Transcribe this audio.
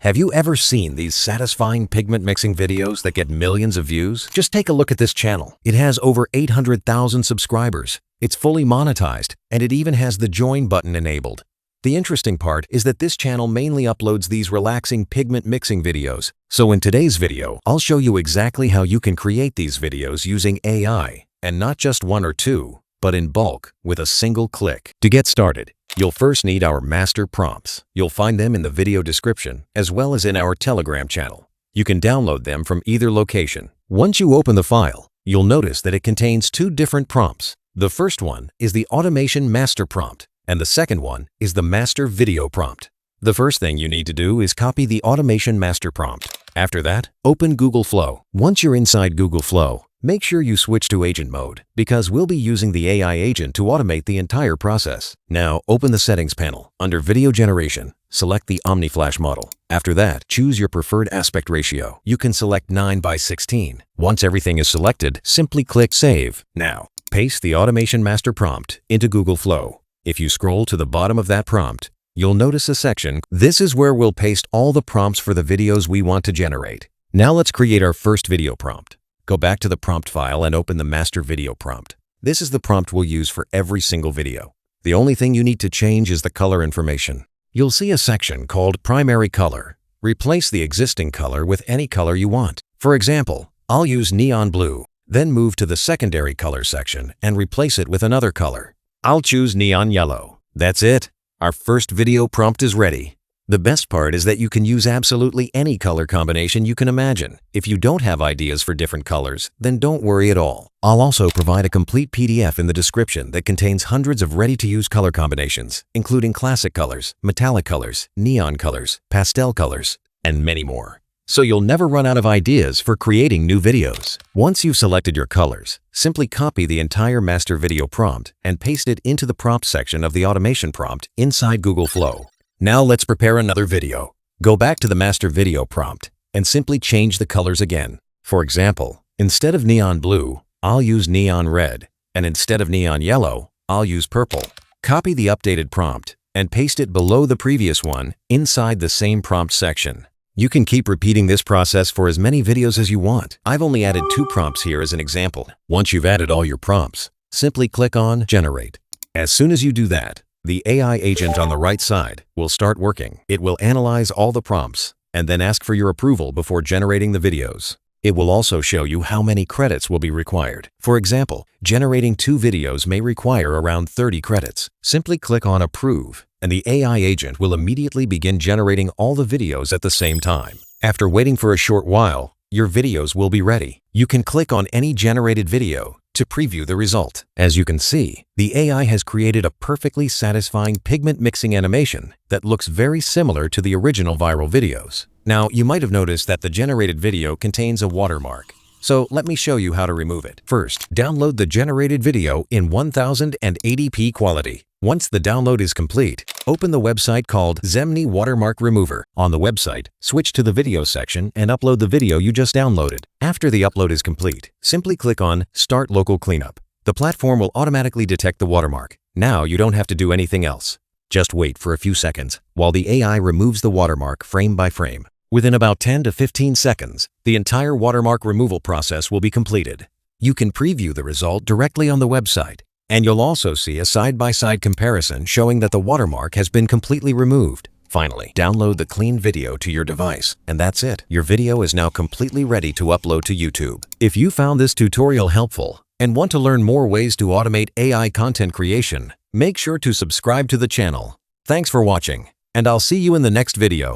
Have you ever seen these satisfying pigment mixing videos that get millions of views? Just take a look at this channel. It has over 800,000 subscribers. It's fully monetized, and it even has the join button enabled. The interesting part is that this channel mainly uploads these relaxing pigment mixing videos. So in today's video, I'll show you exactly how you can create these videos using AI, and not just one or two, but in bulk with a single click. To get started, you'll first need our master prompts. You'll find them in the video description as well as in our Telegram channel. You can download them from either location. Once you open the file, you'll notice that it contains two different prompts. The first one is the Automation Master Prompt, and the second one is the Master Video Prompt. The first thing you need to do is copy the Automation Master Prompt. After that, open Google Flow. Once you're inside Google Flow, make sure you switch to agent mode because we'll be using the AI agent to automate the entire process. Now, open the Settings panel. Under Video Generation, select the OmniFlash model. After that, choose your preferred aspect ratio. You can select 9:16. Once everything is selected, simply click Save. Now, paste the Automation Master Prompt into Google Flow. If you scroll to the bottom of that prompt, you'll notice a section. This is where we'll paste all the prompts for the videos we want to generate. Now let's create our first video prompt. Go back to the prompt file and open the Master Video Prompt. This is the prompt we'll use for every single video. The only thing you need to change is the color information. You'll see a section called Primary Color. Replace the existing color with any color you want. For example, I'll use neon blue. Then move to the Secondary Color section and replace it with another color. I'll choose neon yellow. That's it. Our first video prompt is ready. The best part is that you can use absolutely any color combination you can imagine. If you don't have ideas for different colors, then don't worry at all. I'll also provide a complete PDF in the description that contains hundreds of ready-to-use color combinations, including classic colors, metallic colors, neon colors, pastel colors, and many more. So you'll never run out of ideas for creating new videos. Once you've selected your colors, simply copy the entire master video prompt and paste it into the prompt section of the automation prompt inside Google Flow. Now let's prepare another video. Go back to the master video prompt and simply change the colors again. For example, instead of neon blue, I'll use neon red, and instead of neon yellow, I'll use purple. Copy the updated prompt and paste it below the previous one inside the same prompt section. You can keep repeating this process for as many videos as you want. I've only added 2 prompts here as an example. Once you've added all your prompts, simply click on Generate. As soon as you do that, the AI agent on the right side will start working. It will analyze all the prompts and then ask for your approval before generating the videos. It will also show you how many credits will be required. For example, generating 2 videos may require around 30 credits. Simply click on Approve, and the AI agent will immediately begin generating all the videos at the same time. After waiting for a short while, your videos will be ready. You can click on any generated video to preview the result. As you can see, the AI has created a perfectly satisfying pigment mixing animation that looks very similar to the original viral videos. Now, you might have noticed that the generated video contains a watermark. So let me show you how to remove it. First, download the generated video in 1080p quality. Once the download is complete, open the website called Zemni Watermark Remover. On the website, switch to the video section and upload the video you just downloaded. After the upload is complete, simply click on Start Local Cleanup. The platform will automatically detect the watermark. Now you don't have to do anything else. Just wait for a few seconds while the AI removes the watermark frame by frame. Within about 10 to 15 seconds, the entire watermark removal process will be completed. You can preview the result directly on the website, and you'll also see a side-by-side comparison showing that the watermark has been completely removed. Finally, download the clean video to your device, and that's it. Your video is now completely ready to upload to YouTube. If you found this tutorial helpful and want to learn more ways to automate AI content creation, make sure to subscribe to the channel. Thanks for watching, and I'll see you in the next video.